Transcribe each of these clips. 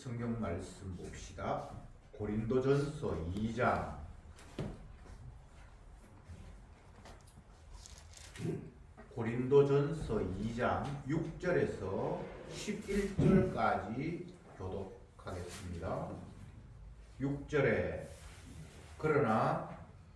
성경 말씀 봅시다. 고린도전서 2장 고린도전서 2장 6절에서 11절까지 교독하겠습니다. 6절에 그러나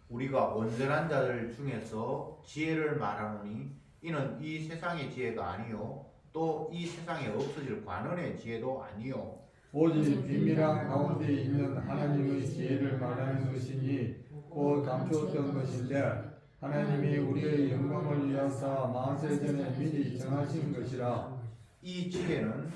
우리가 온전한 자들 중에서 지혜를 말하노니 이는 이 세상의 지혜가 아니요 또 이 세상에 없어질 관원의 지혜도 아니요 오직 비밀한 가운데 있는 하나님의 지혜를 말하는 것이니 곧 감추었던 것인데 하나님이 우리의 영광을 위하사 만세 전에 미리 정하신 것이라. 이 지혜는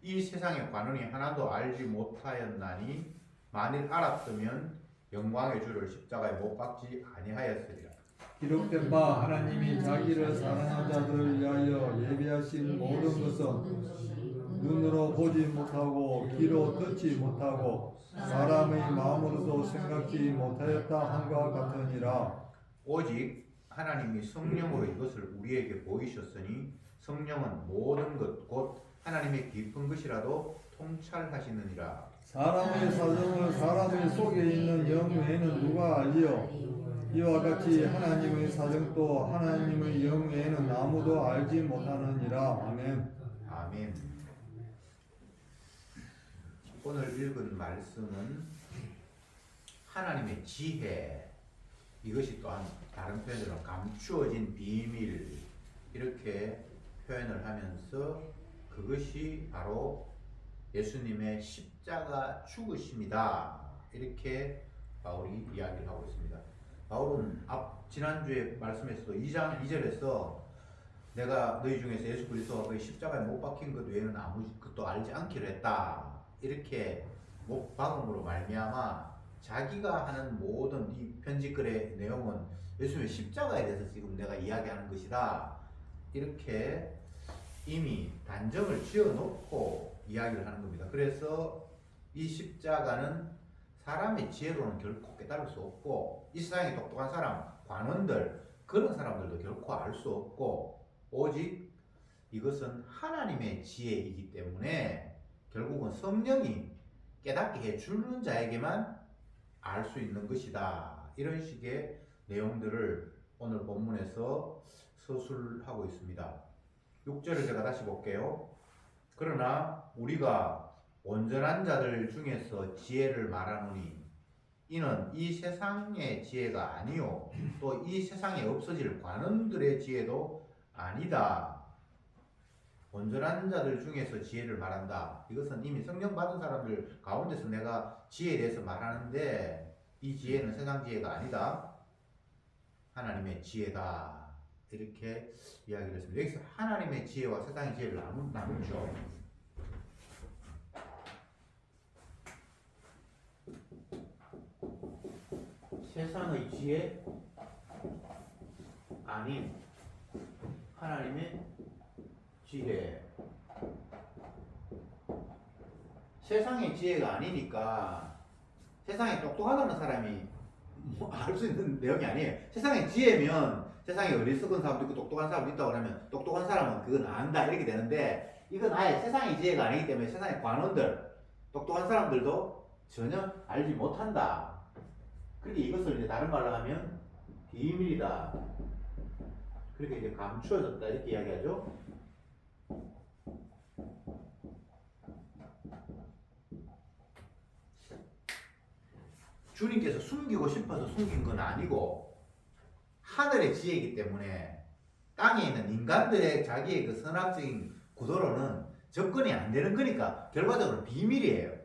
이 세상의 관원이 하나도 알지 못하였나니 만일 알았으면 영광의 주를 십자가에 못 박지 아니하였으리라. 기록된 바 하나님이 자기를 사랑하는 자들을 위하여 예비하신 모든 것은 눈으로 보지 못하고 귀로 듣지 못하고 사람의 마음으로도 생각지 못하였다 함과 같으니라. 오직 하나님이 성령으로 이것을 우리에게 보이셨으니 성령은 모든 것 곧 하나님의 깊은 것이라도 통찰하시느니라. 사람의 사정을 사람의 속에 있는 영 외에는 누가 알리요? 이와 같이 하나님의 사정도 하나님의 영 외에는 아무도 알지 못하느니라. 아멘. 아멘. 오늘 읽은 말씀은 하나님의 지혜, 이것이 또한 다른 표현으로 감추어진 비밀, 이렇게 표현을 하면서 그것이 바로 예수님의 십자가 죽으심이다, 이렇게 바울이 이야기를 하고 있습니다. 바울은 지난주에 말씀에서도 2장 2절에서 내가 너희 중에서 예수 그리스도가 그 십자가에 못 박힌 것 외에는 아무 것도 알지 않기로 했다, 이렇게 못 박음으로 말미암아 자기가 하는 모든 이 편지글의 내용은 예수님의 십자가에 대해서 지금 내가 이야기하는 것이다, 이렇게 이미 단정을 지어놓고 이야기를 하는 겁니다. 그래서 이 십자가는 사람의 지혜로는 결코 깨달을 수 없고 이 세상에 똑똑한 사람, 관원들, 그런 사람들도 결코 알 수 없고 오직 이것은 하나님의 지혜이기 때문에 결국은 성령이 깨닫게 해주는 자에게만 알 수 있는 것이다, 이런 식의 내용들을 오늘 본문에서 서술하고 있습니다. 6절을 제가 다시 볼게요. 그러나 우리가 온전한 자들 중에서 지혜를 말하노니 이는 이 세상의 지혜가 아니요 또 이 세상에 없어질 관원들의 지혜도 아니다. 온전한 자들 중에서 지혜를 말한다. 이것은 이미 성령 받은 사람들 가운데서 내가 지혜에 대해서 말하는데 이 지혜는 세상 지혜가 아니다, 하나님의 지혜다, 이렇게 이야기를 했습니다. 여기서 하나님의 지혜와 세상의 지혜를 나누죠. 세상의 지혜 아닌 하나님의 지혜. 세상의 지혜가 아니니까 세상에 똑똑하다는 사람이 알 수 있는 내용이 아니에요. 세상의 지혜면 세상에 어리석은 사람도 있고 똑똑한 사람도 있다고 하면 똑똑한 사람은 그건 안다, 이렇게 되는데 이건 아예 세상의 지혜가 아니기 때문에 세상의 관원들, 똑똑한 사람들도 전혀 알지 못한다. 그렇게 이것을 이제 다른 말로 하면 비밀이다, 그렇게 이제 감추어졌다, 이렇게 이야기하죠. 주님께서 숨기고 싶어서 숨긴 건 아니고 하늘의 지혜이기 때문에 땅에 있는 인간들의 자기의 그 선악적인 구도로는 접근이 안 되는 거니까 결과적으로 비밀이에요.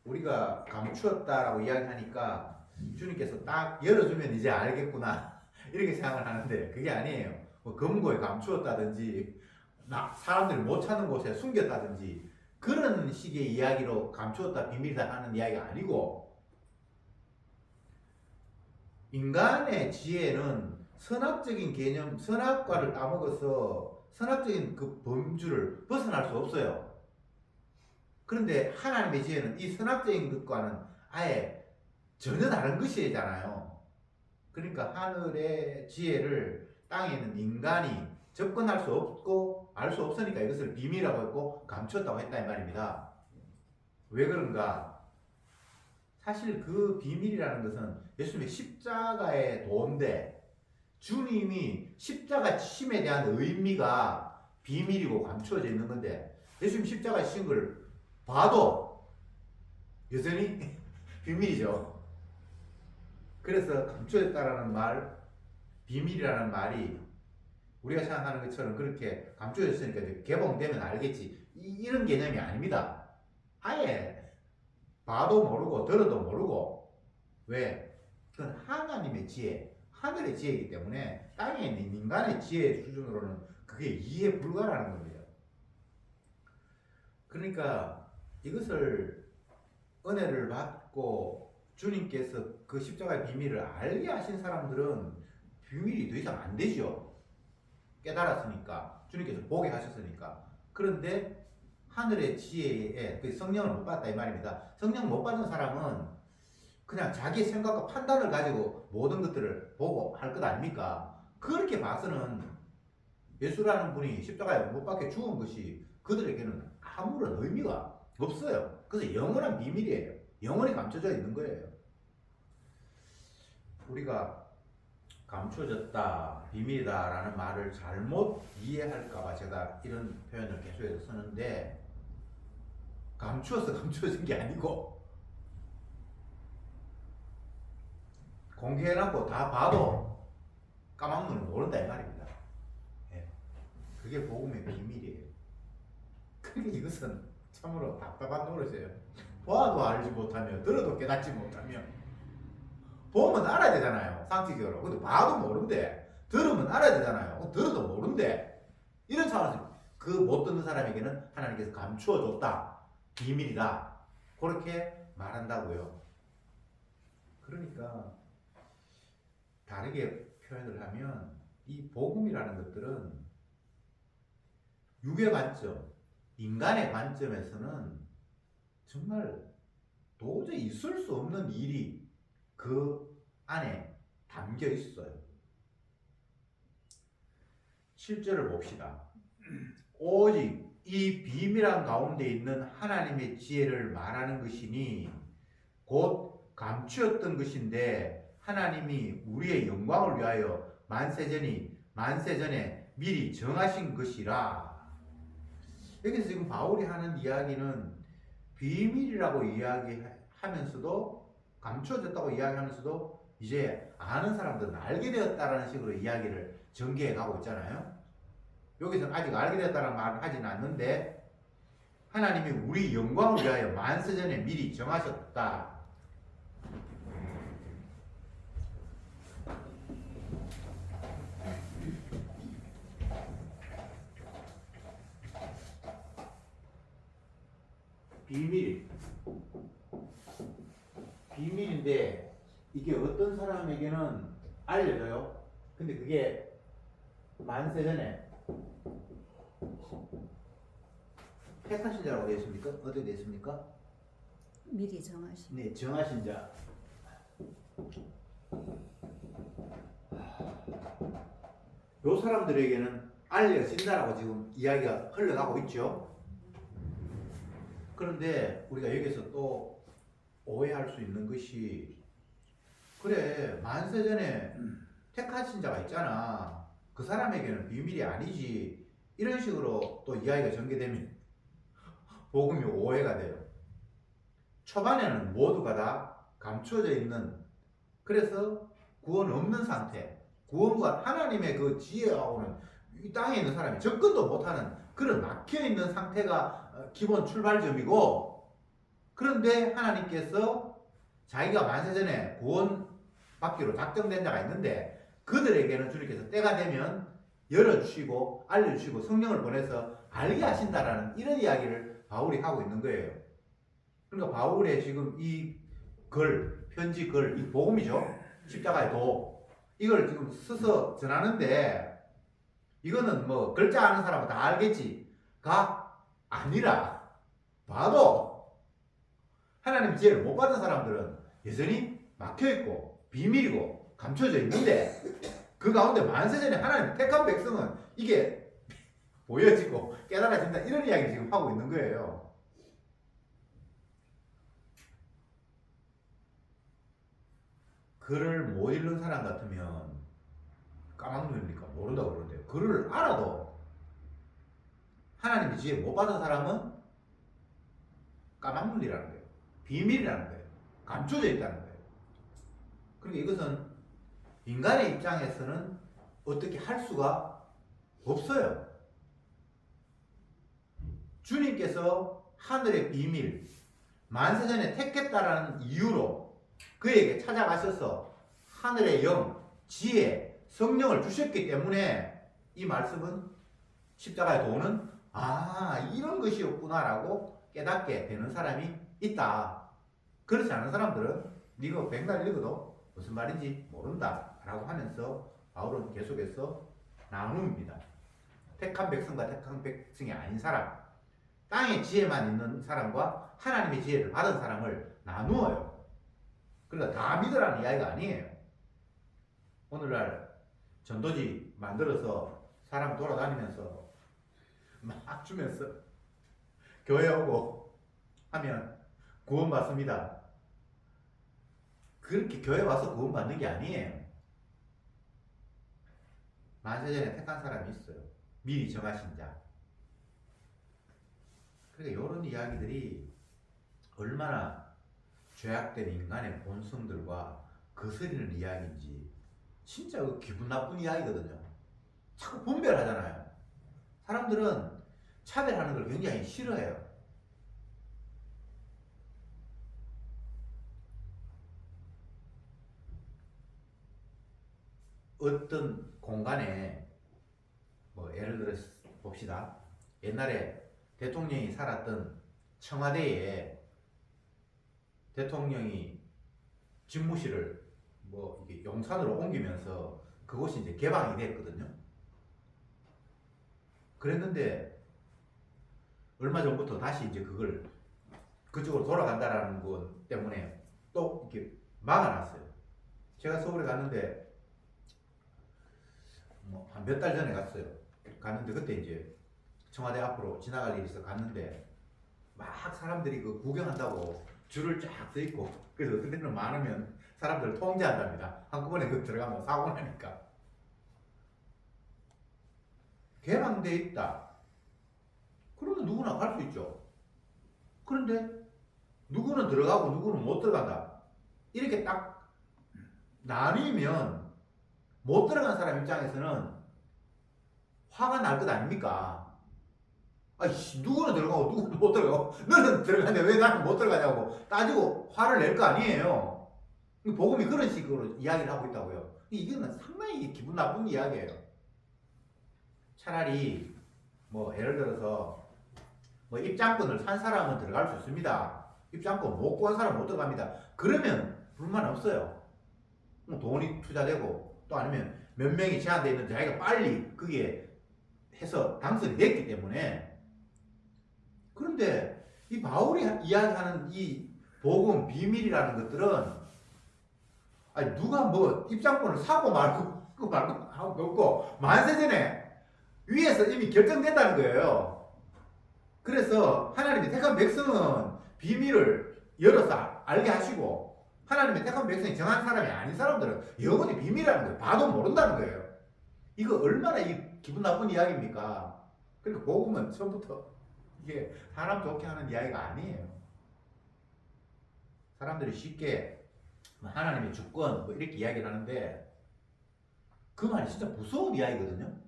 우리가 감추었다라고 이야기하니까 주님께서 딱 열어주면 이제 알겠구나, 이렇게 생각을 하는데 그게 아니에요. 뭐 금고에 감추었다든지 사람들이 못 찾는 곳에 숨겼다든지 그런 식의 이야기로 감추었다, 비밀이다 하는 이야기가 아니고 인간의 지혜는 선악적인 개념, 선악과를 따먹어서 선악적인 그 범주를 벗어날 수 없어요. 그런데 하나님의 지혜는 이 선악적인 것과는 아예 전혀 다른 것이잖아요. 그러니까 하늘의 지혜를 땅에 있는 인간이 접근할 수 없고 알 수 없으니까 이것을 비밀이라고 했고 감추었다고 했다 이 말입니다. 왜 그런가? 사실 그 비밀이라는 것은 예수님의 십자가의 도인데 주님이 십자가 치심에 대한 의미가 비밀이고 감추어져 있는 건데 예수님 십자가 치신 걸 봐도 여전히 비밀이죠. 그래서 감추어졌다라는 말, 비밀이라는 말이 우리가 생각하는 것처럼 그렇게 감추어졌으니까 개봉되면 알겠지 이런 개념이 아닙니다. 아예 봐도 모르고 들어도 모르고. 왜? 그건 하나님의 지혜, 하늘의 지혜이기 때문에 땅에 있는 인간의 지혜 수준으로는 그게 이해 불가라는 겁니다. 그러니까 이것을 은혜를 받고 주님께서 그 십자가의 비밀을 알게 하신 사람들은 비밀이 더 이상 안 되죠. 깨달았으니까, 주님께서 보게 하셨으니까. 그런데 하늘의 지혜에 그 성령을 못 받았다 이 말입니다. 성령 못 받은 사람은 그냥 자기 생각과 판단을 가지고 모든 것들을 보고 할 것 아닙니까? 그렇게 봐서는 예수라는 분이 십자가에 못 박혀 죽은 것이 그들에게는 아무런 의미가 없어요. 그래서 영원한 비밀이에요. 영원히 감춰져 있는 거예요. 우리가 감춰졌다, 비밀이다라는 말을 잘못 이해할까봐 제가 이런 표현을 계속해서 쓰는데, 감추어서 감추어진 게 아니고 공개해놓고 다 봐도 까막눈은 모른다 이 말입니다. 예. 그게 복음의 비밀이에요. 그러니까 이것은 참으로 답답한 노릇이에요. 봐도 알지 못하며 들어도 깨닫지 못하며. 보면 알아야 되잖아요, 상식적으로. 근데 봐도 모른대. 들으면 알아야 되잖아요. 들어도 모른대. 이런 차원에서 그 못 듣는 사람에게는 하나님께서 감추어줬다, 비밀이다, 그렇게 말한다고요. 그러니까 다르게 표현을 하면 이 복음이라는 것들은 육의 관점, 인간의 관점에서는 정말 도저히 있을 수 없는 일이 그 안에 담겨 있어요. 실제를 봅시다. 오직 이 비밀한 가운데 있는 하나님의 지혜를 말하는 것이니 곧 감추었던 것인데 하나님이 우리의 영광을 위하여 만세전에 미리 정하신 것이라. 여기서 지금 바울이 하는 이야기는 비밀이라고 이야기하면서도, 감추어졌다고 이야기하면서도 이제 아는 사람들은 알게 되었다라는 식으로 이야기를 전개해 가고 있잖아요. 여기서는 아직 알게 되었다는 말을 하지는 않는데 하나님이 우리 영광을 위하여 만세전에 미리 정하셨다. 비밀인데 이게 어떤 사람에게는 알려져요. 근데 그게 만세전에 택하신 자라고 되어 있습니까? 어떻게 되어 있습니까? 미리 정하신. 네, 정하신 자. 요 사람들에게는 알려진다라고 지금 이야기가 흘러가고 있죠. 그런데 우리가 여기서 또 오해할 수 있는 것이, 그래 만세전에 택하신 자가 있잖아, 그 사람에게는 비밀이 아니지, 이런 식으로 또 이야기가 전개되면 복음이 오해가 돼요. 초반에는 모두가 다 감추어져 있는, 그래서 구원 없는 상태, 구원과 하나님의 그 지혜하고는 이 땅에 있는 사람이 접근도 못하는 그런 막혀있는 상태가 기본 출발점이고, 그런데 하나님께서 자기가 만세전에 구원 받기로 작정된 자가 있는데 그들에게는 주님께서 때가 되면 열어주시고 알려주시고 성령을 보내서 알게 하신다라는 이런 이야기를 바울이 하고 있는 거예요. 그러니까 바울의 지금 이 편지 글, 이 복음이죠. 십자가의 도. 이걸 지금 써서 전하는데 이거는 뭐 글자 아는 사람은 다 알겠지가 아니라, 봐도 하나님 지혜를 못 받은 사람들은 여전히 막혀있고 비밀이고 감춰져 있는데 그 가운데 만세전에 하나님 택한 백성은 이게 보여지고 깨달아진다 이런 이야기 지금 하고 있는 거예요. 글을 못 읽는 사람 같으면 까막눈이니까 모른다고 그러는데요. 글을 알아도 하나님의 지혜 못 받은 사람은 까막눈이라는 거예요. 비밀이라는 거예요. 감춰져 있다는 거예요. 그러니까 이것은 인간의 입장에서는 어떻게 할 수가 없어요. 주님께서 하늘의 비밀, 만세전에 택했다라는 이유로 그에게 찾아가셔서 하늘의 영, 지혜, 성령을 주셨기 때문에 이 말씀은 십자가의 도는 이런 것이었구나라고 깨닫게 되는 사람이 있다. 그렇지 않은 사람들은 네가 백날 읽어도 무슨 말인지 모른다 라고 하면서 바울은 계속해서 나눕니다. 택한 백성과 택한 백성이 아닌 사람, 땅의 지혜만 있는 사람과 하나님의 지혜를 받은 사람을 나누어요. 그러니까 다 믿으라는 이야기가 아니에요. 오늘날 전도지 만들어서 사람 돌아다니면서 막 주면서 교회 오고 하면 구원받습니다. 그렇게 교회 와서 구원받는 게 아니에요. 만세전에 택한 사람이 있어요. 미리 정하신 자. 그러니까 이런 이야기들이 얼마나 죄악된 인간의 본성들과 거스리는 이야기인지 진짜 기분 나쁜 이야기거든요. 자꾸 분별하잖아요. 사람들은 차별하는 걸 굉장히 싫어해요. 어떤 공간에 예를 들어서 봅시다. 옛날에 대통령이 살았던 청와대에 대통령이 집무실을 이게 용산으로 옮기면서 그곳이 이제 개방이 됐거든요. 그랬는데 얼마 전부터 다시 이제 그걸 그쪽으로 돌아간다라는 것 때문에 또 이렇게 막아놨어요. 제가 서울에 갔는데 한 몇 달 전에 갔는데 그때 이제 청와대 앞으로 지나갈 일이 있어 갔는데 막 사람들이 그 구경한다고 줄을 쫙 서 있고 그래서 어떤 데는 많으면 사람들을 통제한답니다. 한꺼번에 그 들어가면 사고 나니까. 개방돼 있다. 그러면 누구나 갈 수 있죠. 그런데 누구는 들어가고 누구는 못 들어간다. 이렇게 딱 나뉘면 못 들어간 사람 입장에서는 화가 날 것 아닙니까? 누구는 들어가고 누구는 못 들어가고 너는 들어가는데 왜 나는 못 들어가냐고 따지고 화를 낼 거 아니에요. 복음이 그런 식으로 이야기를 하고 있다고요. 이거는 상당히 기분 나쁜 이야기예요. 차라리 예를 들어서 입장권을 산 사람은 들어갈 수 있습니다. 입장권 못 구한 사람은 못 들어갑니다. 그러면 불만 없어요. 돈이 투자되고 또 아니면 몇 명이 제한되어 있는데 자기가 빨리 그게 해서 당선이 됐기 때문에. 그런데 이 바울이 이야기하는 이 복음 비밀이라는 것들은 누가 입장권을 사고 말고 그거 말고 없고 만세전에 위에서 이미 결정됐다는 거예요. 그래서 하나님이 택한 백성은 비밀을 열어서 알게 하시고 하나님의 택한 백성이 정한 사람이 아닌 사람들은 영원히 비밀이라는 거예요. 봐도 모른다는 거예요. 이거 얼마나 기분 나쁜 이야기입니까? 그러니까 복음은 처음부터 이게 사람 좋게 하는 이야기가 아니에요. 사람들이 쉽게 하나님의 주권 이렇게 이야기를 하는데 그 말이 진짜 무서운 이야기거든요.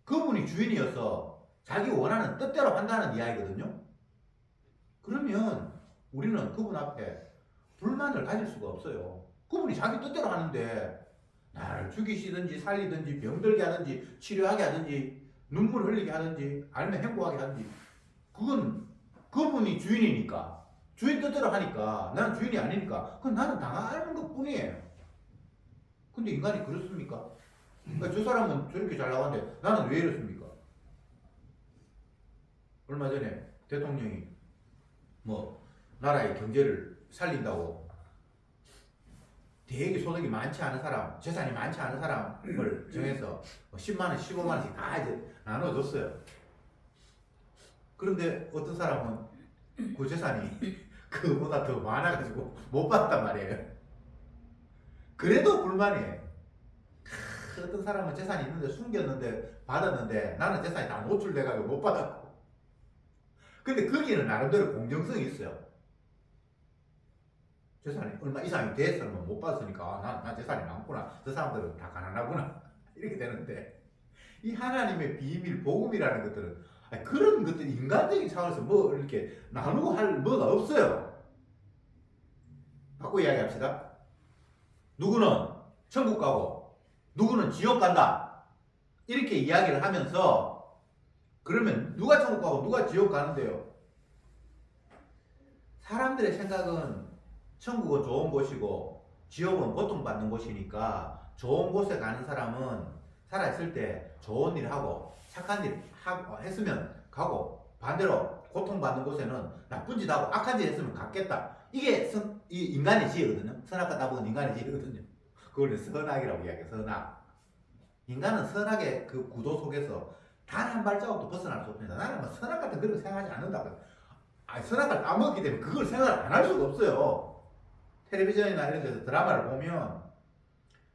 그분이 주인이어서 자기 원하는 뜻대로 한다는 이야기거든요. 그러면 우리는 그분 앞에 불만을 가질 수가 없어요. 그분이 자기 뜻대로 하는데 나를 죽이시든지 살리든지 병들게 하든지 치료하게 하든지 눈물 흘리게 하든지 아니면 행복하게 하든지 그건 그분이 주인이니까 주인 뜻대로 하니까 나는 주인이 아니니까 그건 나는 당하는 것 뿐이에요. 근데 인간이 그렇습니까? 그러니까 저 사람은 저렇게 잘 나가는데 나는 왜 이렇습니까? 얼마 전에 대통령이 나라의 경제를 살린다고 되게 소득이 많지 않은 사람, 재산이 많지 않은 사람을 정해서 10만 원, 15만 원씩 다 이제 나눠줬어요. 그런데 어떤 사람은 그 재산이 그보다 더 많아가지고 못 받았단 말이에요. 그래도 불만이에요. 어떤 사람은 재산이 있는데 숨겼는데 받았는데 나는 재산이 다 노출돼가지고 못 받았고. 근데 거기는 나름대로 공정성이 있어요. 재산이 얼마 이상이 됐으면 못 받았으니까 난 재산이 많구나. 저 사람들은 다 가난하구나. 이렇게 되는데 이 하나님의 비밀 복음이라는 것들은 그런 것들이 인간적인 차원에서 뭐 이렇게 나누고 할 뭐가 없어요. 바꿔 이야기합시다. 누구는 천국 가고 누구는 지옥 간다. 이렇게 이야기를 하면서 그러면 누가 천국 가고 누가 지옥 가는데요? 사람들의 생각은 천국은 좋은 곳이고 지옥은 고통받는 곳이니까 좋은 곳에 가는 사람은 살아있을 때 좋은 일 하고 착한 일 했으면 가고 반대로 고통받는 곳에는 나쁜 짓 하고 악한 짓 했으면 갔겠다. 이게 이 인간의 지혜거든요. 선악과 나쁜 인간의 지혜거든요. 그걸 선악이라고 이야기해요. 선악. 인간은 선악의 그 구도 속에서 단 한 발자국도 벗어날 수 없습니다. 나는 뭐 선악 같은 그런 거 생각하지 않는다고요. 선악을 따먹기 때문에 그걸 생각을 안 할 수가 없어요. 텔레비전이나 이런 데서 드라마를 보면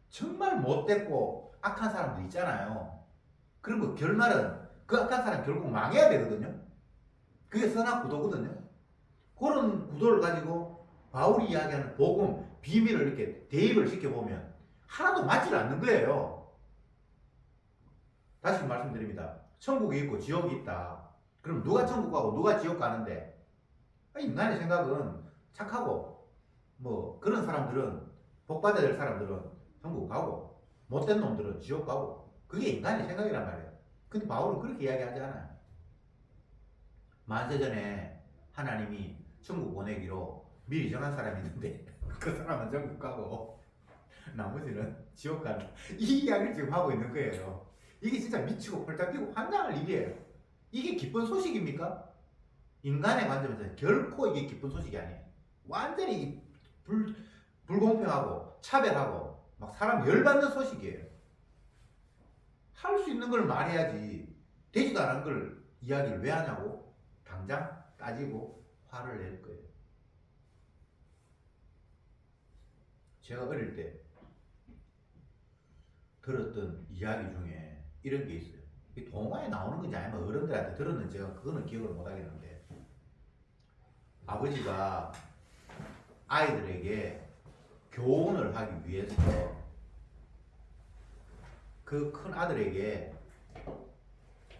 정말 못됐고 악한 사람들 있잖아요. 그런 거 결말은 그 악한 사람 결국 망해야 되거든요. 그게 선악 구도거든요. 그런 구도를 가지고 바울이 이야기하는 복음, 비밀을 이렇게 대입을 시켜보면 하나도 맞지 않는 거예요. 다시 말씀드립니다. 천국이 있고 지옥이 있다. 그럼 누가 천국 가고 누가 지옥 가는데? 인간의 생각은 착하고 뭐 그런 사람들은 복 받아야 될 사람들은 천국 가고 못된 놈들은 지옥 가고 그게 인간의 생각이란 말이에요. 근데 바울은 그렇게 이야기하지 않아요. 만세전에 하나님이 천국 보내기로 미리 정한 사람이 있는데 그 사람은 천국 가고 나머지는 지옥 가는 이 이야기를 지금 하고 있는 거예요. 이게 진짜 미치고 펄짝 뛰고 환장할 일이에요. 이게 기쁜 소식입니까? 인간의 관점에서 결코 이게 기쁜 소식이 아니에요. 완전히 불공평하고 차별하고 막 사람 열받는 소식이에요. 할 수 있는 걸 말해야지 되지도 않은 걸 이야기를 왜 하냐고 당장 따지고 화를 낼 거예요. 제가 어릴 때 들었던 이야기 중에 이런 게 있어요. 이 동화에 나오는 건지 아니면 어른들한테 들었는지 제가 그거는 기억을 못 하겠는데 아버지가 아이들에게 교훈을 하기 위해서 그 큰 아들에게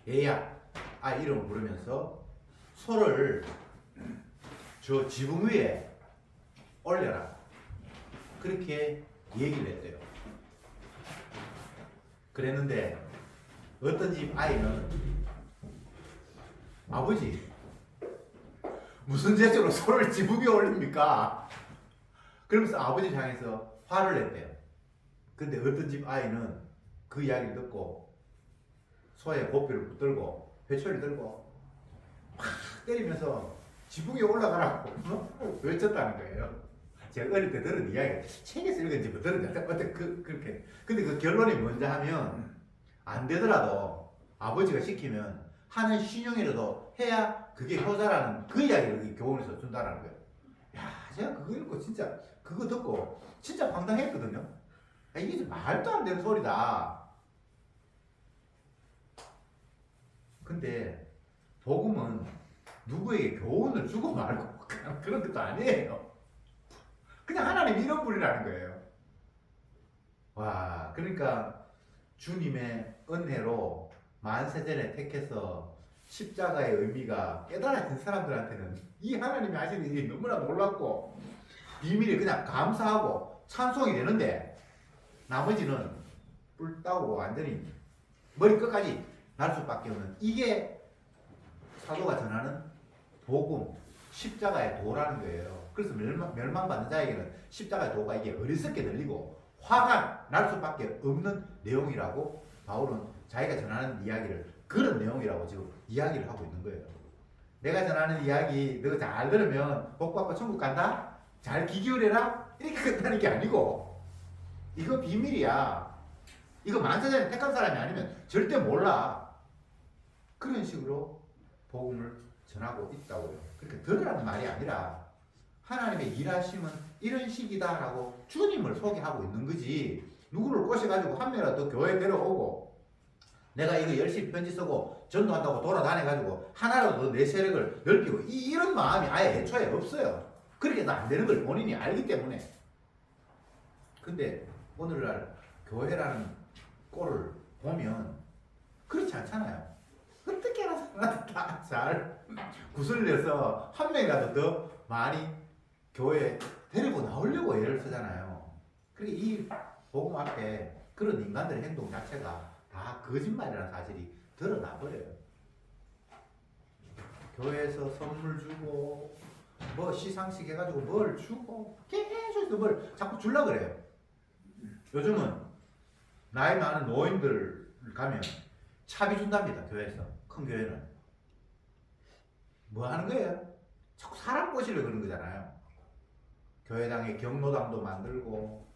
얘야 아이 이름을 부르면서 소를 저 지붕 위에 올려라 그렇게 얘기를 했대요. 그랬는데 어떤 집 아이는 아버지 무슨 재주로 소를 지붕 위에 올립니까? 그러면서 아버지 향해서 화를 냈대요. 근데 어떤 집 아이는 그 이야기를 듣고 소의 고삐를 붙들고 회초리를 들고 팍 때리면서 지붕 위에 올라가라고 외쳤다는 거예요. 제가 어릴 때 들은 이야기, 책에서 읽은지 뭐 들은지 어때 그렇게. 근데 그 결론이 뭔지 하면 안 되더라도 아버지가 시키면 하는 신용이라도 해야 그게 효자라는 그 이야기를 교훈에서 준다는 거예요. 야, 제가 그거 읽고 진짜 그거 듣고 진짜 황당했거든요. 이게 말도 안 되는 소리다. 근데 복음은 누구에게 교훈을 주고 말고 그런 것도 아니에요. 그냥 하나님 이런 분이라는 거예요. 와, 그러니까 주님의 은혜로 만세전에 택해서 십자가의 의미가 깨달아진 사람들한테는 이 하나님이 하시는 일이 너무나 놀랍고 비밀이 그냥 감사하고 찬송이 되는데 나머지는 뿔 따고 완전히 머리 끝까지 날 수밖에 없는 이게 사도가 전하는 복음, 십자가의 도라는 거예요. 그래서 멸망받는 자에게는 십자가의 도가 이게 어리석게 들리고 화가 날 수밖에 없는 내용이라고 바울은 자기가 전하는 이야기를 그런 내용이라고 지금 이야기를 하고 있는 거예요. 내가 전하는 이야기 너 잘 들으면 복 받고 천국 간다? 잘 귀 기울여라? 이렇게 끝나는 게 아니고 이거 비밀이야. 이거 만사장이 택한 사람이 아니면 절대 몰라. 그런 식으로 복음을 전하고 있다고요. 그러니까 들으라는 말이 아니라 하나님의 일하심은 이런 식이다라고 주님을 소개하고 있는 거지. 누구를 꼬셔가지고 한 명이라도 교회 데려오고 내가 이거 열심히 편지 쓰고 전도한다고 돌아다녀가지고 하나라도 더 내 세력을 넓히고 이런 마음이 아예 애초에 없어요. 그렇게 해서 안 되는 걸 본인이 알기 때문에. 근데 오늘날 교회라는 꼴을 보면 그렇지 않잖아요. 어떻게 하나 사람한테 다 잘 구슬려서 한 명이라도 더 많이 교회에 데리고 나오려고 애를 쓰잖아요. 그러니까 이 복음 앞에 그런 인간들의 행동 자체가 다 거짓말이라는 사실이 드러나 버려요. 교회에서 선물 주고 뭐 시상식 해가지고 뭘 주고 계속 뭘 자꾸 주려고 그래요. 요즘은 나이 많은 노인들 가면 차비 준답니다. 교회에서. 큰 교회는 뭐 하는 거예요? 자꾸 사람 꼬시려고 그러는 거잖아요. 교회당에 경로당도 만들고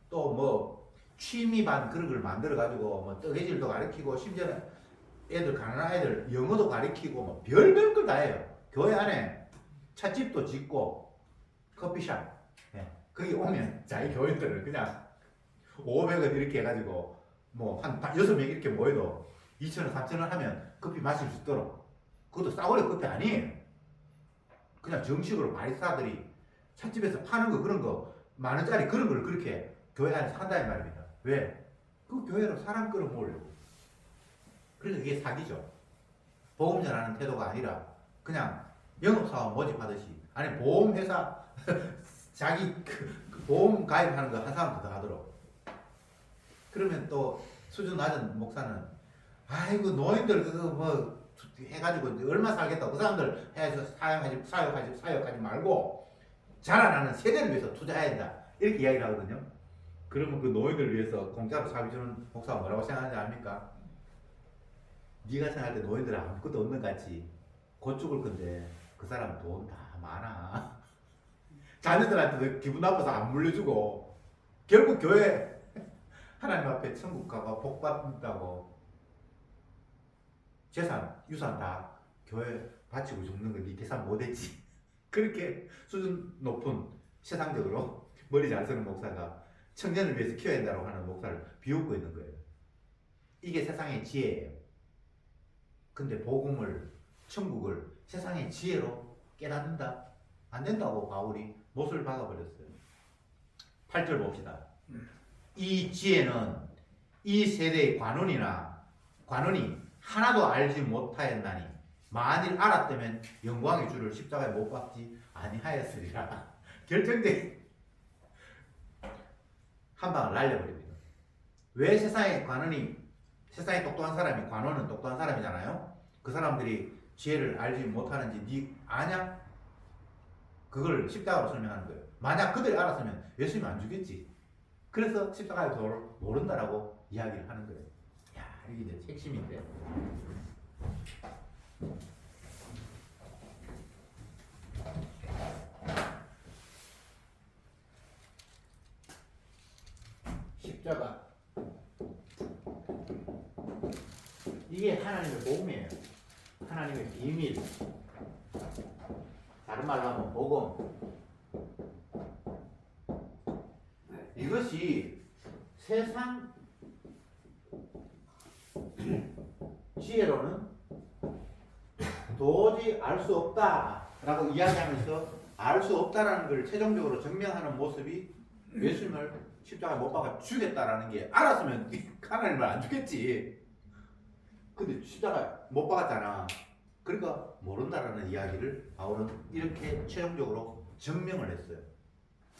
또 뭐 취미반 그런 걸 만들어 가지고 뭐 뜨개질도 가르치고 심지어는 애들 가난한 애들 영어도 가르치고 뭐 별별 걸 다 해요. 교회 안에 찻집도 짓고 커피숍. 예. 거기 오면 자기 교인들은 그냥 500원 이렇게 해가지고 뭐 한 6명 이렇게 모여도 2,000원 3,000원 하면 커피 마실 수 있도록. 그것도 싸구려 커피 아니에요. 그냥 정식으로 바리스타들이 찻집에서 파는 거 그런 거 만원짜리 그런 걸 그렇게 교회 안에서 한다는 말입니다. 왜? 그 교회로 사람 끌어모으려고. 그래서 이게 사기죠. 보험 전하는 태도가 아니라 그냥 영업사원 모집하듯이 아니 보험회사 자기 그 보험 가입하는 거 한 사람도 더 하도록. 그러면 또 수준 낮은 목사는 아이고 노인들 그거 뭐 해가지고 얼마 살겠다고 그 사람들 해서 사역하지 말고 자라나는 세대를 위해서 투자해야 된다 이렇게 이야기를 하거든요. 그러면 그 노인들을 위해서 공짜로 사비 주는 목사가 뭐라고 생각하는지 압니까? 네가 생각할 때 노인들은 아무것도 없는 것 같지. 곧 죽을 건데 그 사람 돈 다 많아. 자녀들한테도 기분 나빠서 안 물려주고 결국 교회 하나님 앞에 천국 가가 복 받는다고 재산, 유산 다 교회 바치고 죽는 거 네 계산 못했지. 그렇게 수준 높은 세상적으로 머리 잘 쓰는 목사가 청년을 위해서 키워야 된다고 하는 목사를 비웃고 있는 거예요. 이게 세상의 지혜예요. 근데 복음을, 천국을 세상의 지혜로 깨닫는다? 안 된다고 바울이 못을 박아버렸어요. 8절 봅시다. 이 지혜는 이 세대의 관원이 하나도 알지 못하였나니 만일 알았다면 영광의 주를 십자가에 못 박지 아니하였으리라. 결정적인 한 방을 날려버립니다. 왜 세상의 똑똑한 사람이 관원은 똑똑한 사람이잖아요. 그 사람들이 지혜를 알지 못하는지 네 아냐? 그걸 십자가로 설명하는 거예요. 만약 그들이 알았으면 예수님 안 죽였지. 그래서 십자가의 도를 모른다라고 이야기를 하는 거예요. 야, 이게 이제 핵심인데. 십자가. 이게 하나님의 복음이에요. 하나님의 비밀. 다른 말로 하면 복음. 이것이 세상 지혜로는 도저히 알 수 없다라고 이야기하면서 알 수 없다라는 걸 최종적으로 증명하는 모습이 예수님을 십자가에 못 박아 죽였다라는 게 알았으면 하나님을 안 죽겠지. 근데 십자가에 못 박았잖아. 그러니까 모른다라는 이야기를 바울은 이렇게 최종적으로 증명을 했어요.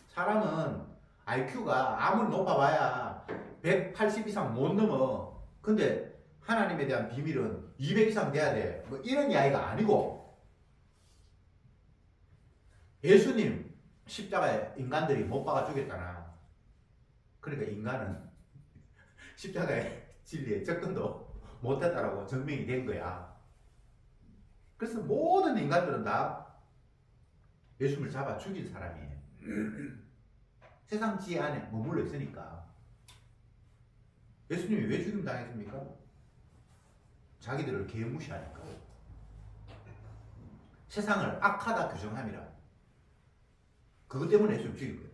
사람은 IQ가 아무리 높아봐야 180 이상 못 넘어. 근데 하나님에 대한 비밀은 200 이상 돼야 돼. 뭐 이런 이야기가 아니고 예수님 십자가에 인간들이 못 박아 죽였잖아. 그러니까 인간은 십자가의 진리에 접근도 못했다라고 증명이 된 거야. 그래서 모든 인간들은 다 예수님을 잡아 죽인 사람이에요. 세상 지혜 안에 머물러 있으니까. 예수님이 왜 죽임 당했습니까? 자기들을 개무시하니까. 세상을 악하다 규정함이라. 그것 때문에 예수를 죽인 거예요.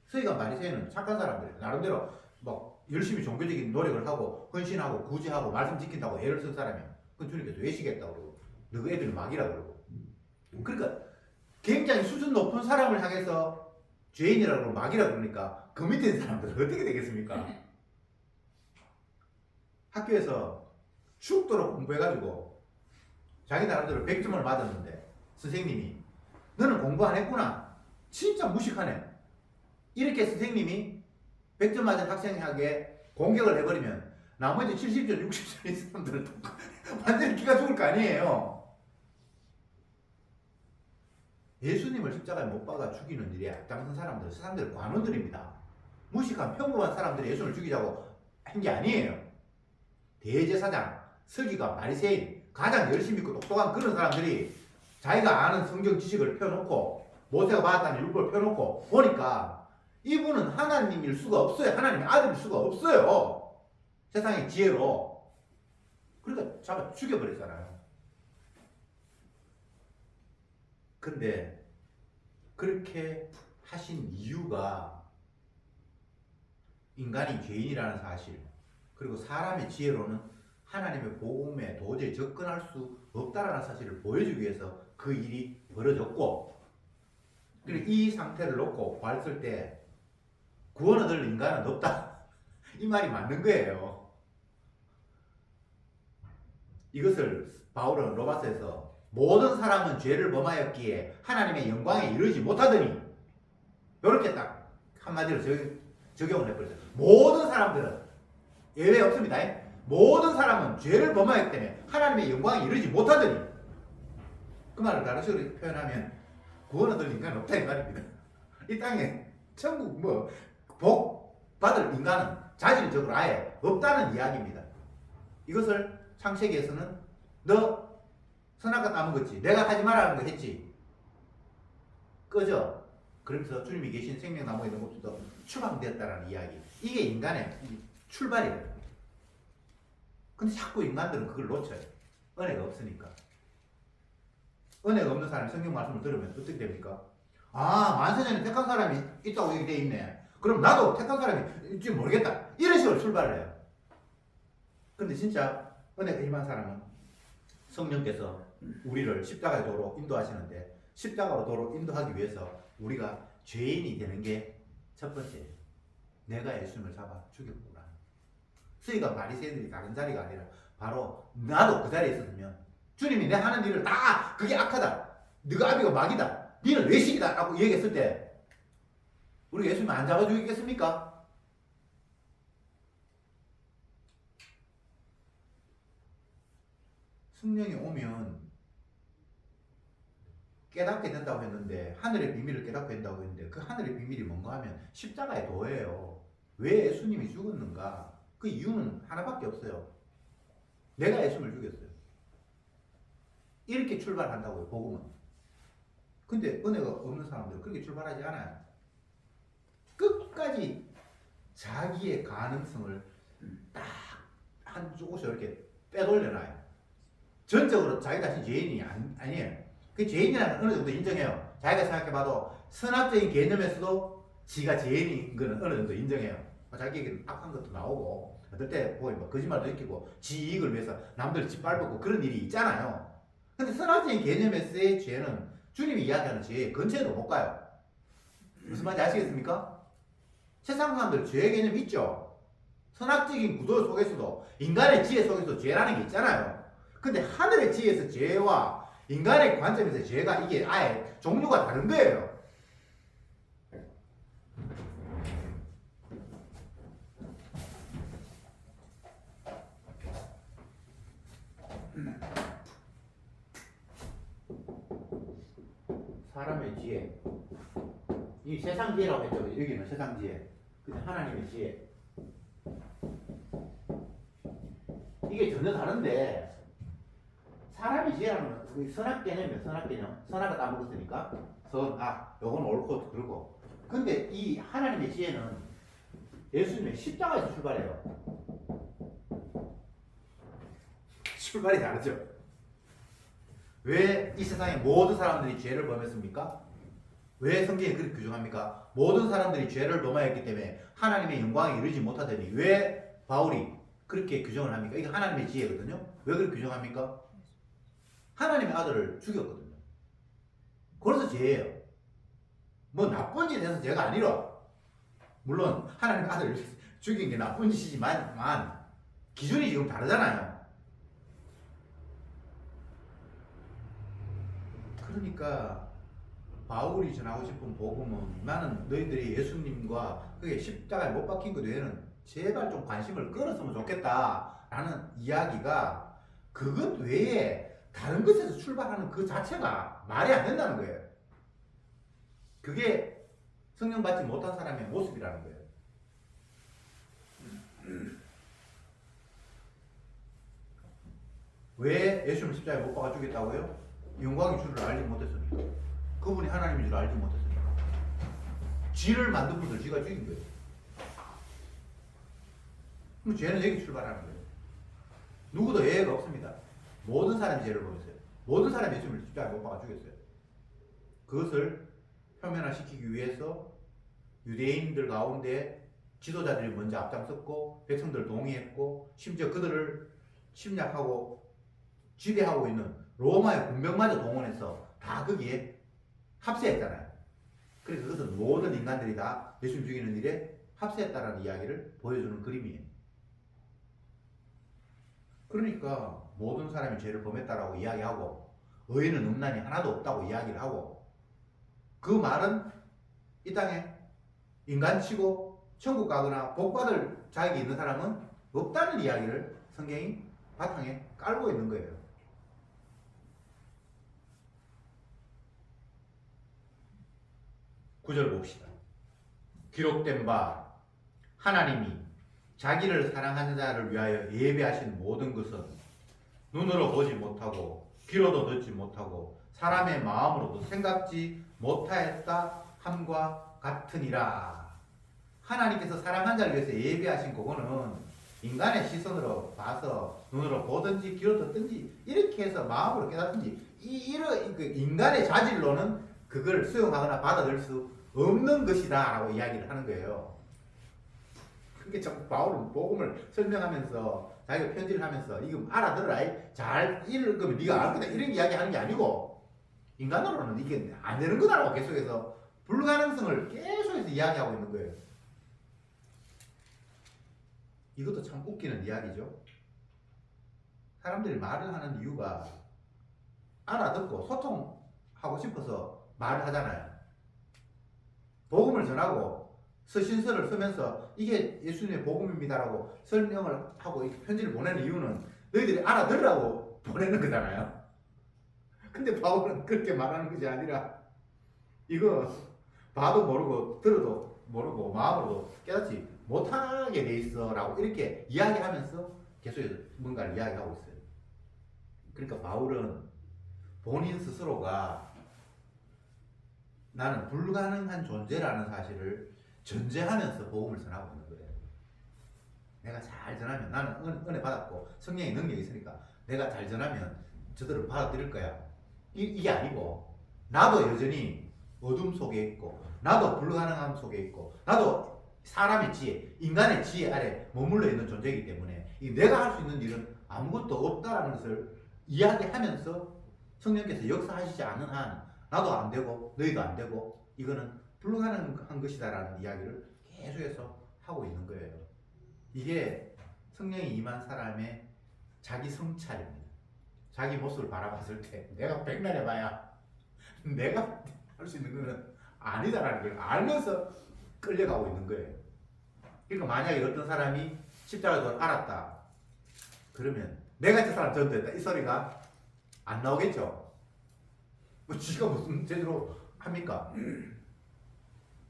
서기관 바리새인은 착한 사람들이에요. 나름대로 막 열심히 종교적인 노력을 하고 헌신하고 구제하고 말씀 지킨다고 애를 쓴 사람이에요. 그건 주님께서 외시겠다고 그러고 너희 애들은 막이라 그러고. 그러니까 굉장히 수준 높은 사람을 향해서 죄인이라고 그러고 막이라 그러니까 그 밑에 있는 사람들은 어떻게 되겠습니까? 학교에서 죽도록 공부해가지고 자기 나름대로 100점을 맞았는데 선생님이 너는 공부 안 했구나. 진짜 무식하네. 이렇게 선생님이 100점 맞은 학생에게 공격을 해버리면 나머지 70점, 60점인 사람들은 완전히 기가 죽을 거 아니에요. 예수님을 십자가에 못 박아 죽이는 일에 앞장선 사람들은 세상들 관원들입니다. 무식한 평범한 사람들이 예수를 죽이자고 한 게 아니에요. 대제사장, 서기관, 바리새인, 가장 열심히 있고 똑똑한 그런 사람들이 자기가 아는 성경 지식을 펴놓고 모세가 받았다는 율법을 펴놓고 보니까 이분은 하나님일 수가 없어요. 하나님의 아들일 수가 없어요. 세상의 지혜로. 그러니까 잡아 죽여버렸잖아요. 근데 그렇게 하신 이유가 인간이 죄인이라는 사실, 그리고 사람의 지혜로는 하나님의 복음에 도저히 접근할 수 없다라는 사실을 보여주기 위해서 그 일이 벌어졌고, 그리고 이 상태를 놓고 봤을 때 구원 얻을 인간은 없다. 이 말이 맞는 거예요. 이것을 바울은 로마서에서 모든 사람은 죄를 범하였기에 하나님의 영광에 이르지 못하더니 이렇게 딱 한마디로 적용을 해버렸어요. 모든 사람들은 예외 없습니다. 모든 사람은 죄를 범하였기 때문에 하나님의 영광에 이르지 못하더니, 그 말을 다른 식으로 표현하면 구원 얻을 인간은 없다 이 말입니다. 이 땅에 천국 복 받을 인간은 자질적으로 아예 없다는 이야기입니다. 이것을 창세기에서는 너 선악과 따먹 었지, 내가 하지 말라는 거 했지, 꺼져. 그러면서 주님이 계신 생명나무에 있는 것도 추방되었다는 이야기. 이게 인간의 출발이에요. 근데 자꾸 인간들은 그걸 놓쳐요. 은혜가 없으니까. 은혜가 없는 사람이 성경 말씀을 들으면 어떻게 됩니까? 아, 만세전에 택한 사람이 있다고 얘기 돼 있네. 그럼 나도 택한 사람이 지금 모르겠다. 이런 식으로 출발을 해요. 근데 진짜 은혜가 임한 사람은 성령께서 우리를 십자가의 도로 인도하시는데, 십자가로 도로 인도하기 위해서 우리가 죄인이 되는 게 첫 번째예요. 내가 예수님을 잡아 죽였구나. 수희가 바리새인들이 다른 자리가 아니라 바로 나도 그 자리에 있었으면 주님이 내 하는 일을 다 그게 악하다, 네가 아비가 막이다, 너는 외식이다 라고 얘기했을 때 우리가 예수님 안 잡아 죽이겠습니까? 성령이 오면 깨닫게 된다고 했는데, 하늘의 비밀을 깨닫게 된다고 했는데, 그 하늘의 비밀이 뭔가 하면 십자가의 도예요. 왜 예수님이 죽었는가? 그 이유는 하나밖에 없어요. 내가 예수님을 죽였어요. 이렇게 출발한다고요, 복음은. 근데 은혜가 없는 사람들은 그렇게 출발하지 않아요. 끝까지 자기의 가능성을 딱 한 조금씩 이렇게 빼돌려놔요. 전적으로 자기 자신 죄인이 아니에요. 그 죄인이라는 어느 정도 인정해요. 자기가 생각해봐도 선악적인 개념에서도 지가 죄인인 거는 어느 정도 인정해요. 자기에게는 악한 것도 나오고, 어떨 때 보면 거짓말도 일으키고 지 이익을 위해서 남들 짓밟고 그런 일이 있잖아요. 근데 선악적인 개념에서의 죄는 주님이 이야기하는 죄의 근처에도 못 가요. 무슨 말인지 아시겠습니까? 세상 사람들 죄의 개념 있죠. 선악적인 구도 속에서도, 인간의 지혜 속에서 죄라는 게 있잖아요. 근데 하늘의 지혜에서 죄와 인간의 관점에서 죄가 이게 아예 종류가 다른 거예요. 사람의 지혜, 이 세상 지혜라고 했죠. 여기는 세상 지혜. 근데 하나님의 지혜, 이게 전혀 다른데, 사람의 지혜라는 건 선악 개념이에요. 선악 개념. 선악을 따먹었으니까 선악, 요건 옳고 그러고, 근데 이 하나님의 지혜는 예수님의 십자가에서 출발해요. 출발이 다르죠. 왜 이 세상의 모든 사람들이 죄를 범했습니까? 왜 성경이 그렇게 규정합니까? 모든 사람들이 죄를 범하였기 때문에 하나님의 영광에 이르지 못하더니 왜 바울이 그렇게 규정을 합니까? 이게 하나님의 지혜거든요. 왜 그렇게 규정합니까? 하나님의 아들을 죽였거든요. 그래서 죄예요. 뭐 나쁜 짓 해서 죄가 아니라, 물론 하나님의 아들을 죽인 게 나쁜 짓이지만 기준이 지금 다르잖아요. 그러니까 바울이 전하고 싶은 복음은, 나는 너희들이 예수님과 그게 십자가에 못 박힌 것 외에는 제발 좀 관심을 끌었으면 좋겠다 라는 이야기가, 그것 외에 다른 것에서 출발하는 그 자체가 말이 안 된다는 거예요. 그게 성령 받지 못한 사람의 모습이라는 거예요. 왜 예수님을 십자가에 못 박아 죽였다고요? 영광의 주를 알지 못했으니까. 그분이 하나님인 줄 알지 못했으니까. 쥐를 만든 분들 쥐가 죽인 거예요. 그럼 죄는 여기 출발하는 거예요. 누구도 예외가 없습니다. 모든 사람이 죄를 범했어요. 모든 사람이 예수님을 십자가에 못 박아 죽였어요. 그것을 표면화시키기 위해서 유대인들 가운데 지도자들이 먼저 앞장섰고 백성들 동의했고, 심지어 그들을 침략하고 지배하고 있는 로마의 군병마저 동원해서 다 거기에 합세했잖아요. 그래서 그것은 모든 인간들이 다 예수님 죽이는 일에 합세했다라는 이야기를 보여주는 그림이에요. 그러니까 모든 사람이 죄를 범했다라고 이야기하고 의인은 음란이 하나도 없다고 이야기를 하고, 그 말은 이 땅에 인간치고 천국 가거나 복 받을 자격이 있는 사람은 없다는 이야기를 성경이 바탕에 깔고 있는 거예요. 9절 봅시다. 기록된 바 하나님이 자기를 사랑하는 자를 위하여 예배하신 모든 것은 눈으로 보지 못하고 귀로도 듣지 못하고 사람의 마음으로도 생각지 못하였다 함과 같으니라. 하나님께서 사랑한 자를 위해서 예배하신 그거는 인간의 시선으로 봐서 눈으로 보든지 귀로 듣든지 이렇게 해서 마음으로 깨닫든지 이런 인간의 자질로는 그걸 수용하거나 받아들일 수 없는 것이다 라고 이야기를 하는 거예요. 그게 자꾸 바울은 복음을 설명하면서 자기가 편지를 하면서 이거 알아들어라, 잘 읽으면 네가 알 거다 이런 이야기 하는 게 아니고, 인간으로는 이게 안 되는 거다라고 계속해서 불가능성을 계속해서 이야기하고 있는 거예요. 이것도 참 웃기는 이야기죠. 사람들이 말을 하는 이유가 알아듣고 소통하고 싶어서 말을 하잖아요. 복음을 전하고 서신서를 쓰면서 이게 예수님의 복음입니다라고 설명을 하고 편지를 보내는 이유는 너희들이 알아들으라고 보내는 거잖아요. 근데 바울은 그렇게 말하는 것이 아니라 이거 봐도 모르고 들어도 모르고 마음으로도 깨닫지 못하게 돼 있어 라고 이렇게 이야기하면서 계속해서 뭔가를 이야기하고 있어요. 그러니까 바울은 본인 스스로가 나는 불가능한 존재라는 사실을 전제하면서 복음을 전하고 있는 거예요. 내가 잘 전하면, 나는 은혜 받았고 성령의 능력이 있으니까 내가 잘 전하면 저들을 받아들일 거야. 이게 아니고, 나도 여전히 어둠 속에 있고, 나도 불가능함 속에 있고, 나도 사람의 지혜, 인간의 지혜 아래 머물러 있는 존재이기 때문에 내가 할 수 있는 일은 아무것도 없다라는 것을 이야기하면서 성령께서 역사하시지 않는 한 나도 안 되고 너희도 안 되고 이거는 불가능한 것이다라는 이야기를 계속해서 하고 있는 거예요. 이게 성령이 임한 사람의 자기 성찰입니다. 자기 모습을 바라봤을 때 내가 백날 해봐야 내가 할 수 있는 거는 아니다라는 걸 알면서 끌려가고 있는 거예요. 그러니까 만약에 어떤 사람이 십자가를 알았다 그러면 내가 저 사람 전도했다 이 소리가 안 나오겠죠. 뭐 지가 무슨 제대로 합니까?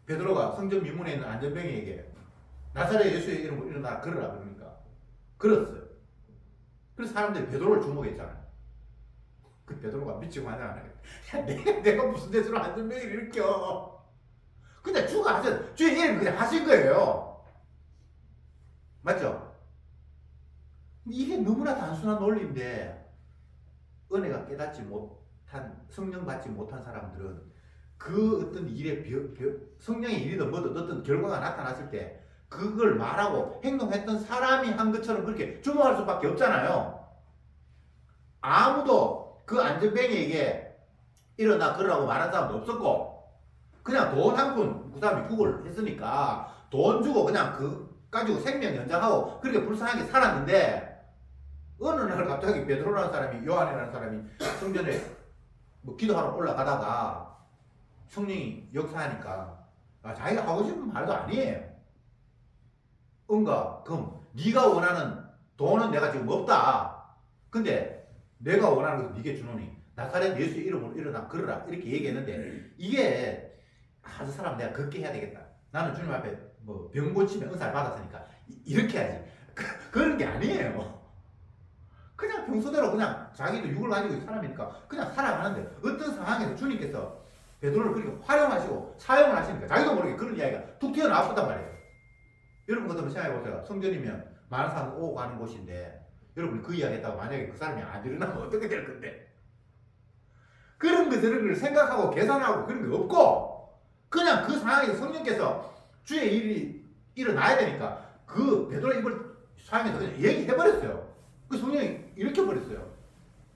베드로가 성전 미문에 있는 안전병이에게 나사렛 예수의 이름으로 일어나 걸으라 그러니까 걸었어요. 그래서 사람들이 베드로를 주목했잖아요. 그 베드로가 미치고 하냐 야, 내가 무슨 대수로 안전병을 일으켜. 근데 주가 하신 주의 이름 그냥 하신 거예요. 맞죠? 근데 이게 너무나 단순한 논리인데 은혜가 깨닫지 못한 성령 받지 못한 사람들은 그 어떤 일에 성령의 일이든 뭐든 어떤 결과가 나타났을 때 그걸 말하고 행동했던 사람이 한 것처럼 그렇게 주목할 수밖에 없잖아요. 아무도 그 안전뱅이에게 일어나 그러라고 말한 사람도 없었고 그냥 돈 한 푼 그 사람이 구걸 했으니까 돈 주고 그냥 그 가지고 생명 연장하고 그렇게 불쌍하게 살았는데 어느 날 갑자기 베드로라는 사람이 요한이라는 사람이 성전에 뭐 기도하러 올라가다가 성령이 역사하니까 자기가 하고 싶은 말도 아니에요. 응가 그럼 네가 원하는 돈은 내가 지금 없다. 근데 내가 원하는 것은 네게 주노니 나사렛 예수 이름으로 일어나 걸으라 이렇게 얘기했는데 이게 저 사람 내가 걷게 해야 되겠다. 나는 주님 앞에 뭐 병 고치면 은사를 받았으니까 이렇게 해야지. 그런 게 아니에요. 그냥 평소대로 그냥 자기도 육을 가지고 있는 사람이니까 그냥 살아가는데 어떤 상황에서 주님께서 베드로를 그렇게 활용하시고 사용을 하시니까 자기도 모르게 그런 이야기가 툭 튀어나왔단 말이에요. 여러분 그것도 생각해보세요. 성전이면 많은 사람 오고 가는 곳인데 여러분이 그 이야기 했다고 만약에 그 사람이 안 일어나면 어떻게 될 건데? 그런 것들을 생각하고 계산하고 그런 게 없고 그냥 그 상황에서 성령께서 주의 일이 일어나야 되니까 그 베드로 입을 사용해서 그냥 얘기해버렸어요. 그 성령이 일으켜버렸어요.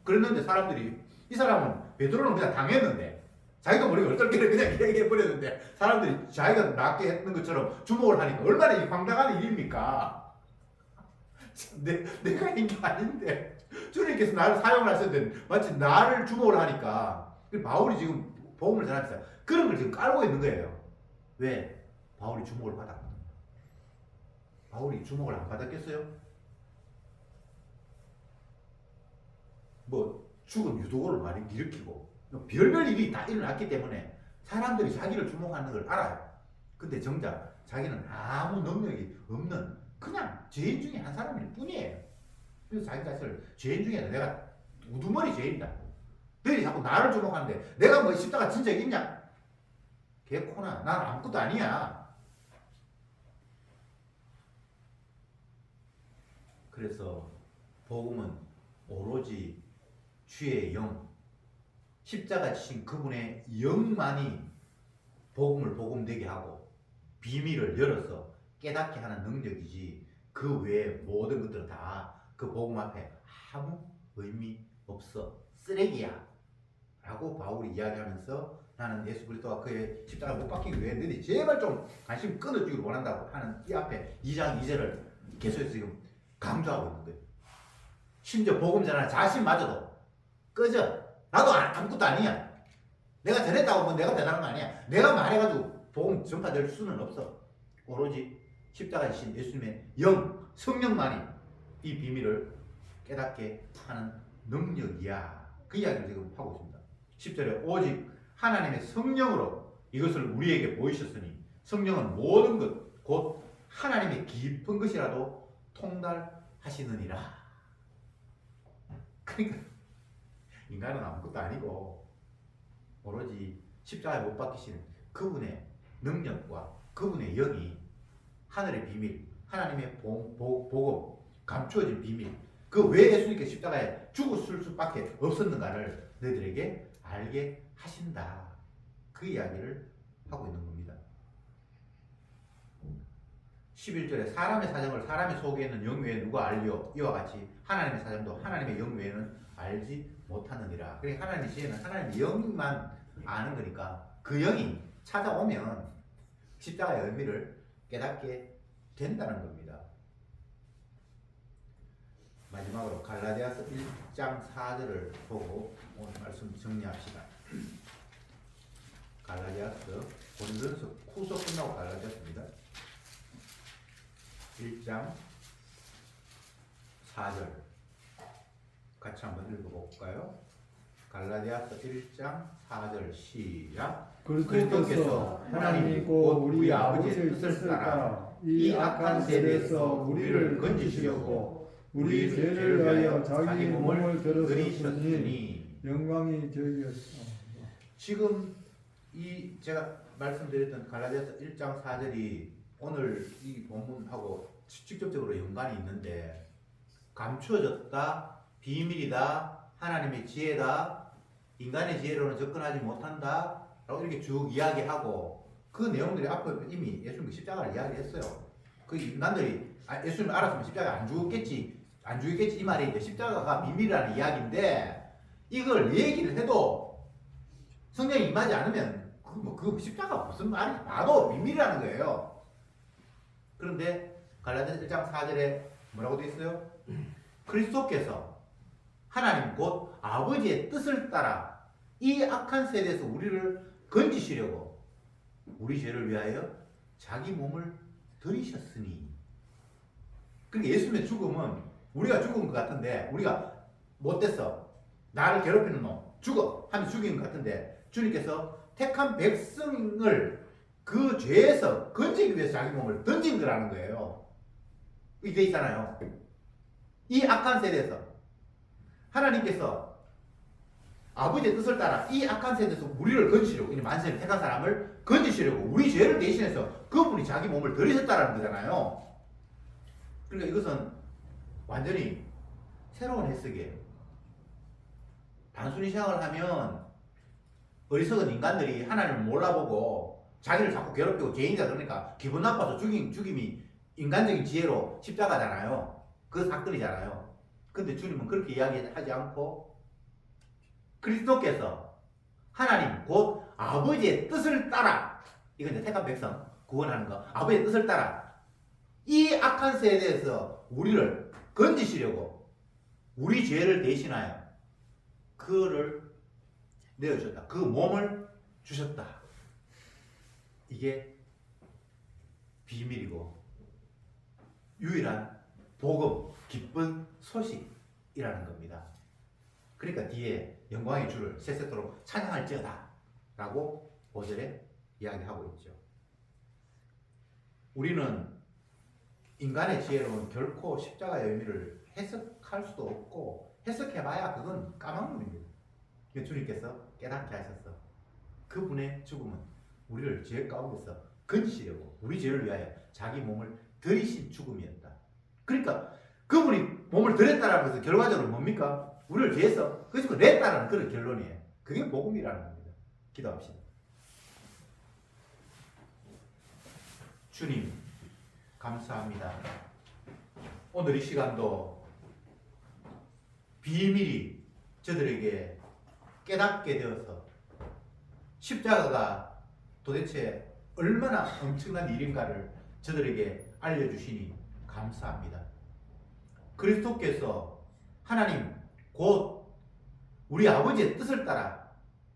그랬는데 사람들이 이 사람은 베드로는 그냥 당했는데 자기도 모르게 얼떨결에 그냥 얘기해버렸는데 사람들이 자기가 낫게 했는 것처럼 주목을 하니까 얼마나 이 황당한 일입니까? 내가 한 게 아닌데 주님께서 나를 사용을 하셨는데 마치 나를 주목을 하니까 바울이 지금 복음을 전하면서 그런 걸 지금 깔고 있는 거예요. 왜? 바울이 주목을 받아. 바울이 주목을 안 받았겠어요? 뭐 죽은 유도고를 많이 일으키고 별별 일이 다 일어났기 때문에 사람들이 자기를 주목하는 걸 알아요. 근데 정작 자기는 아무 능력이 없는 그냥 죄인 중에 한 사람일 뿐이에요. 그래서 자기 자신을 죄인 중에 내가 우두머리 죄인이다. 너희 자꾸 나를 주목하는데 내가 뭐 십자가 진 적이 있냐? 개코나 난 아무것도 아니야. 그래서 복음은 오로지 주의 영, 십자가 지신 그분의 영만이 복음을 복음되게 하고 비밀을 열어서 깨닫게 하는 능력이지 그 외의 모든 것들은 다 그 복음 앞에 아무 의미 없어. 쓰레기야. 라고 바울이 이야기하면서 나는 예수 그리스도가 그의 십자가 못 박히기 위해 너희들이 제발 좀 관심 끊어주기를 원한다고 하는 이 앞에 2장 2절을 계속해서 지금 강조하고 있는 거예요. 심지어 복음 전하는 자신마저도 꺼져. 나도 아무것도 아니야. 내가 전했다고 뭐 내가 대단한 거 아니야. 내가 말해가지고 복음 전파될 수는 없어. 오로지 십자가에 지신 예수님의 영, 성령만이 이 비밀을 깨닫게 하는 능력이야. 그 이야기를 지금 하고 있습니다. 10절에 오직 하나님의 성령으로 이것을 우리에게 보이셨으니 성령은 모든 것, 곧 하나님의 깊은 것이라도 통달하시느니라. 그러니까 인간은 아무것도 아니고 오로지 십자가에 못 박히신 그분의 능력과 그분의 영이 하늘의 비밀, 하나님의 복음, 감추어진 비밀, 그 왜 예수님께서 십자가에 죽었을 수밖에 없었는가를 너희들에게 알게 하신다. 그 이야기를 하고 있는 겁니다. 11절에 사람의 사정을 사람의 속에 있는 영 외에 누가 알리오? 이와 같이 하나님의 사정도 하나님의 영 외에는 알지 못하느니라. 그러니까 하나님의 지혜는 하나님의 영만 아는 거니까 그 영이 찾아오면 십자가의 의미를 깨닫게 된다는 겁니다. 마지막으로 갈라디아서 1장 4절을 보고 오늘 말씀 정리합시다. 갈라디아서 본전서 후서 끝나고 갈라디아서입니다. 1장 4절 같이 한번 읽어볼까요? 갈라디아서 1장 4절 시작. 그리스도께서 하나님이고 우리 아버지의 뜻을 따라 이 악한 세대에서 우리를 건지시려고 우리 죄를 위하여 자기 몸을 들으셨으니 영광이 저희였어. 지금 이 제가 말씀드렸던 갈라디아서 1장 4절이 오늘 이 본문하고 직접적으로 연관이 있는데 감추어졌다, 비밀이다, 하나님의 지혜다, 인간의 지혜로는 접근하지 못한다 라고 이렇게 쭉 이야기하고 그 내용들이 앞에 이미 예수님 십자가를 이야기했어요. 그 인간들이 예수님 알았으면 십자가 안 죽겠지 이 말이 이제 십자가가 비밀이라는 이야기인데 이걸 얘기를 해도 성령이 임하지 않으면 그 십자가 무슨 말이 봐도 비밀이라는 거예요. 그런데 갈라디아서 1장 4절에 뭐라고 되어 있어요? 그리스도께서 하나님 곧 아버지의 뜻을 따라 이 악한 세대에서 우리를 건지시려고 우리 죄를 위하여 자기 몸을 들이셨으니. 그러니까 예수님의 죽음은 우리가 죽은 것 같은데 우리가 못됐어 나를 괴롭히는 놈 죽어 하면 죽인 것 같은데 주님께서 택한 백성을 그 죄에서 건지기 위해서 자기 몸을 던진 거라는 거예요. 이게 있잖아요. 이 악한 세대에서 하나님께서 아버지의 뜻을 따라 이 악한 세대에서 우리를 건지시려고 이 만세를 택한 사람을 건지시려고 우리 죄를 대신해서 그분이 자기 몸을 들이셨다라는 거잖아요. 그러니까 이것은 완전히 새로운 해석이에요. 단순히 생각을 하면 어리석은 인간들이 하나님을 몰라보고 자기를 자꾸 괴롭히고 죄인이다 그러니까 기분 나빠서 죽임이 인간적인 지혜로 십자가잖아요. 그 사건이잖아요. 근데 주님은 그렇게 이야기하지 않고 그리스도께서 하나님 곧 아버지의 뜻을 따라 이건 이제 택한 백성 구원하는 거 아버지의 뜻을 따라 이 악한 세대에서 우리를 건지시려고 우리 죄를 대신하여 그를 내어주셨다. 그 몸을 주셨다. 이게 비밀이고 유일한 복음, 기쁜 소식이라는 겁니다. 그러니까 뒤에 영광의 주를 세세토록 찬양할지어다 라고 5절에 이야기하고 있죠. 우리는 인간의 지혜로는 결코 십자가의 의미를 해석할 수도 없고 해석해봐야 그건 까막눈입니다. 주님께서 깨닫게 하셨어. 그분의 죽음은 우리를 죄 가운데서 건지시려고 우리 죄를 위하여 자기 몸을 들이신 죽음이었다. 그러니까 그분이 몸을 들였다라는 것은 결과적으로 뭡니까? 우리를 죄에서 그래서 냈다라는 그런 결론이에요. 그게 복음이라는 겁니다. 기도합시다. 주님 감사합니다. 오늘 이 시간도 비밀이 저들에게 깨닫게 되어서 십자가가 도대체 얼마나 엄청난 일인가를 저들에게 알려주시니 감사합니다. 그리스도께서 하나님 곧 우리 아버지의 뜻을 따라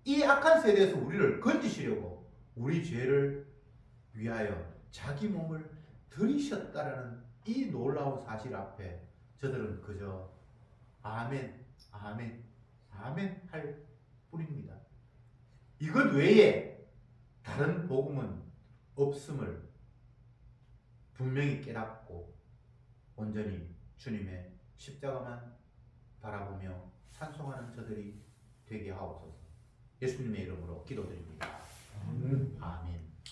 이 악한 세대에서 우리를 건지시려고 우리 죄를 위하여 자기 몸을 들이셨다라는 이 놀라운 사실 앞에 저들은 그저 아멘, 아멘, 아멘 할 뿐입니다. 이것 외에 다른 복음은 없음을 분명히 깨닫고 온전히 주님의 십자가만 바라보며 찬송하는 저들이 되게 하옵소서. 예수님의 이름으로 기도드립니다. 아멘.